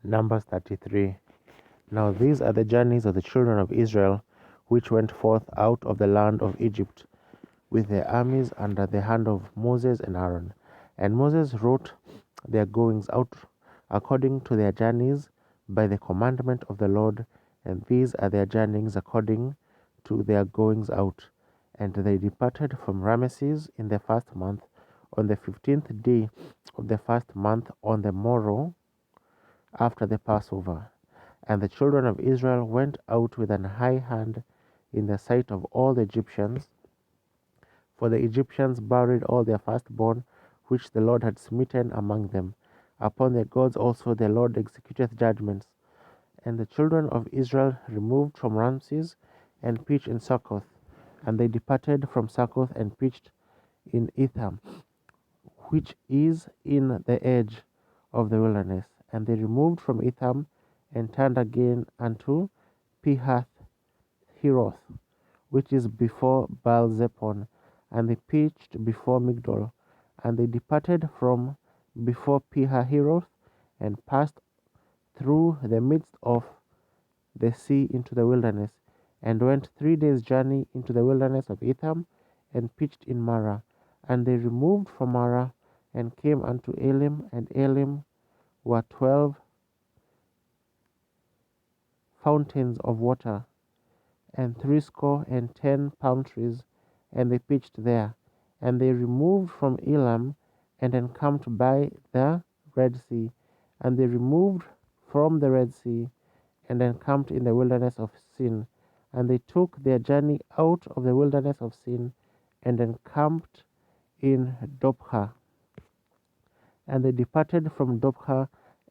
Numbers 33. Now these are the journeys of the children of Israel, which went forth out of the land of Egypt, with their armies under the hand of Moses and Aaron. And Moses wrote their goings out according to their journeys by the commandment of the Lord, and these are their journeys according to their goings out. And they departed from Ramesses in the first month, on the 15th day of the first month, on the morrow after the Passover. And the children of Israel went out with an high hand in the sight of all the Egyptians, for the Egyptians buried all their firstborn, which the Lord had smitten among them. Upon their gods also the Lord executeth judgments. And the children of Israel removed from Ramses and pitched in Succoth. And they departed from Succoth and pitched in Etham, which is in the edge of the wilderness. And they removed from Etham and turned again unto Pihath Hiroth, which is before Baal-zephon, and they pitched before Migdol. And they departed from before Pihahiroth and passed through the midst of the sea into the wilderness, and went 3 days' journey into the wilderness of Etham, and pitched in Marah. And they removed from Marah and came unto Elim, and Elim were 12 fountains of water, and 70 palm trees, and they pitched there. And they removed from Elam, and encamped by the Red Sea. And they removed from the Red Sea, and encamped in the wilderness of Sin. And they took their journey out of the wilderness of Sin, and encamped in Dopha. And they departed from Dopha,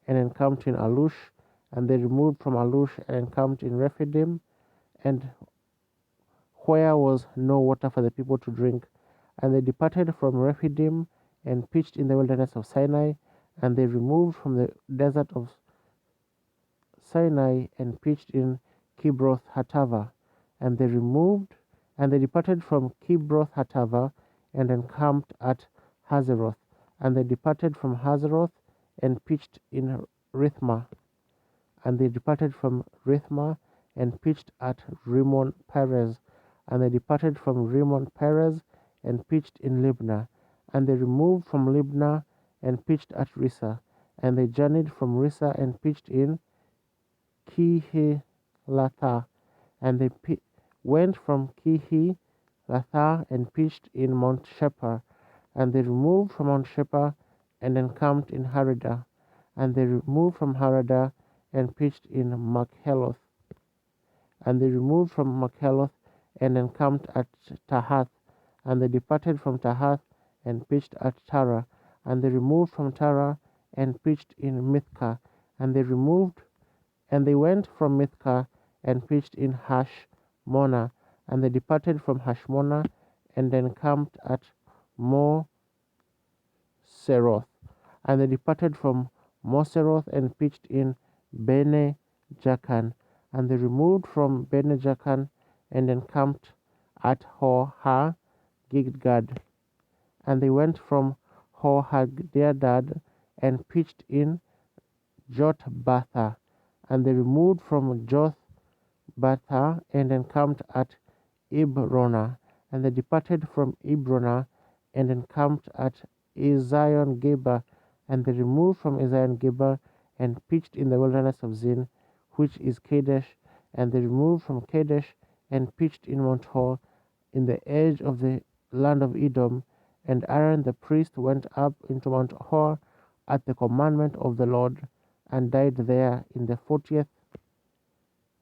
and encamped in Alush. And they removed from Alush, and encamped in Rephidim, and where was no water for the people to drink. And they departed from Rephidim, and pitched in the wilderness of Sinai. And they removed from the desert of Sinai, and pitched in Kibroth Hattava. And they departed from Kibroth Hattava, and encamped at Hazeroth. And they departed from Hazeroth, and pitched in Rithmah. And they departed from Rithmah, and pitched at Rimmon Perez. And they departed from Rimmon Perez, and pitched in Libnah. And they removed from Libnah, and pitched at Rissa. And they journeyed from Rissa, and pitched in Kihilatha. And they went from Kihilatha, and pitched in Mount Shepher. And they removed from Mount Shepher, and encamped in Haridah. And they removed from Haridah, and pitched in Makheloth. And they removed from Makheloth, and encamped at Tahath. And they departed from Tahath, and pitched at Tara. And they removed from Tara, and pitched in Mithka. And they went from Mithka, and pitched in Hashmona. And they departed from Hashmona, and encamped at Moseroth. And they departed from Moseroth, and pitched in Bene Jaakan. And they removed from Bene Jaakan, and encamped at Hor Gidgad. And they went from Hor Haggidgad, and pitched in Jotbatha. And they removed from Jotbatha, and encamped at Ibrona. And they departed from Ibrona, and encamped at Ezion-Geber. And they removed from Ezion-Geber, and pitched in the wilderness of Zin, which is Kadesh. And they removed from Kadesh, and pitched in Mount Hor, in the edge of the land of Edom. And Aaron the priest went up into Mount Hor at the commandment of the Lord, and died there in the 40th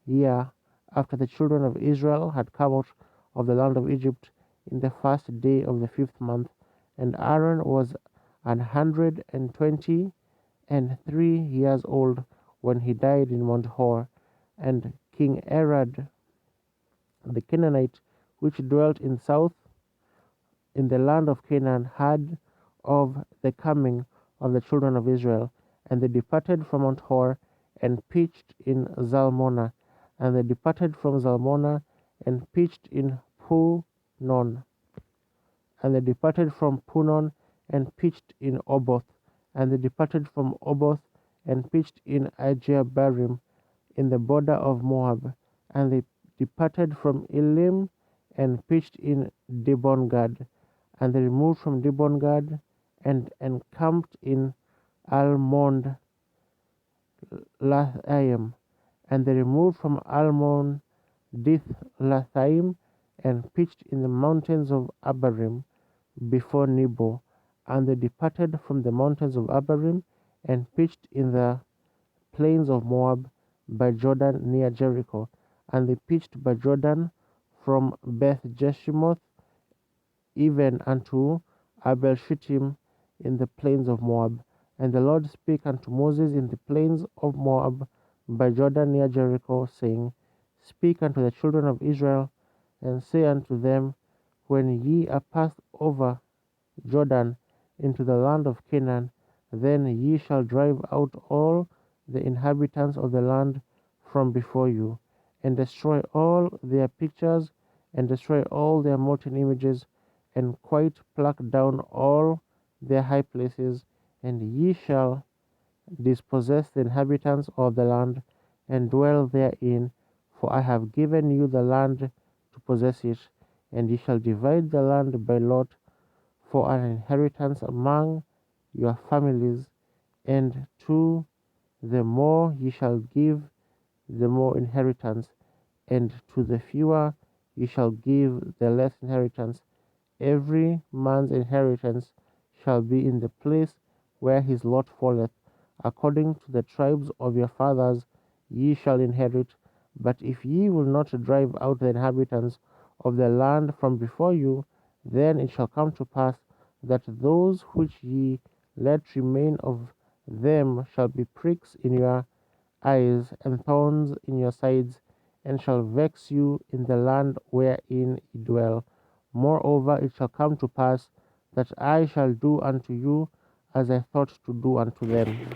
year after the children of Israel had come out of the land of Egypt, in the first day of the 5th month. And Aaron was 123 years old when he died in Mount Hor. And King Arad the Canaanite, which dwelt in the land of Canaan, heard of the coming of the children of Israel. And they departed from Mount Hor, and pitched in Zalmona. And they departed from Zalmona, and pitched in Punon. And they departed from Punon, and pitched in Oboth. And they departed from Oboth, and pitched in Ajeabarim in the border of Moab. And they departed from Elim and pitched in Dibongad. And they removed from Dibongad and encamped in Almond Lathaim. And they removed from Almon Lathaim and pitched in the mountains of Abarim before Nebo. And they departed from the mountains of Abarim and pitched in the plains of Moab by Jordan near Jericho. And they pitched by Jordan from Beth Jeshimoth even unto Abel Shittim in the plains of Moab. And the Lord spake unto Moses in the plains of Moab by Jordan near Jericho, saying, Speak unto the children of Israel, and say unto them, When ye are passed over Jordan into the land of Canaan, then ye shall drive out all the inhabitants of the land from before you, and destroy all their pictures, and destroy all their molten images, and quite pluck down all their high places, and ye shall dispossess the inhabitants of the land, and dwell therein, for I have given you the land to possess it, and ye shall divide the land by lot for an inheritance among your families, and to the more ye shall give, the more inheritance, and to the fewer ye shall give the less inheritance. Every man's inheritance shall be in the place where his lot falleth. According to the tribes of your fathers ye shall inherit. But if ye will not drive out the inhabitants of the land from before you, then it shall come to pass that those which ye let remain of them shall be pricks in your eyes and thorns in your sides, and shall vex you in the land wherein ye dwell. Moreover, it shall come to pass that I shall do unto you as I thought to do unto them.